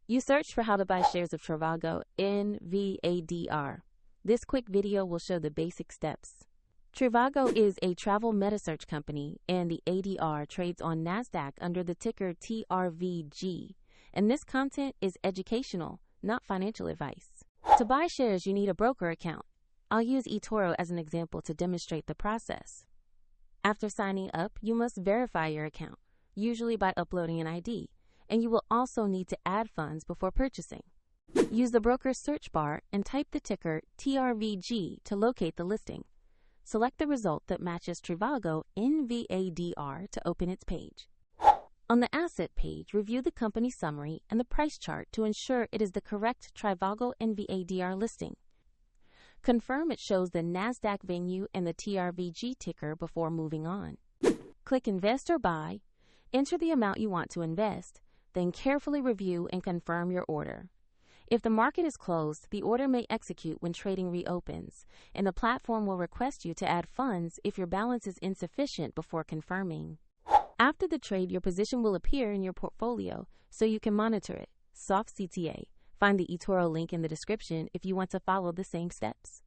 You searched for how to buy shares of Trivago NV-ADR. This quick video will show the basic steps. Trivago is a travel metasearch company, and the ADR trades on NASDAQ under the ticker TRVG. And this content is educational, not financial advice. To buy shares, you need a broker account. I'll use eToro as an example to demonstrate the process. After signing up, you must verify your account, usually by uploading an ID, and you will also need to add funds before purchasing. Use the broker's search bar and type the ticker TRVG to locate the listing. Select the result that matches Trivago NV-ADR to open its page. On the asset page, review the company summary and the price chart to ensure it is the correct Trivago NV-ADR listing. Confirm it shows the NASDAQ venue and the TRVG ticker before moving on. Click Invest or Buy, enter the amount you want to invest, then carefully review and confirm your order. If the market is closed, the order may execute when trading reopens, and the platform will request you to add funds if your balance is insufficient before confirming. After the trade, your position will appear in your portfolio so you can monitor it. Soft CTA. Find the eToro link in the description if you want to follow the same steps.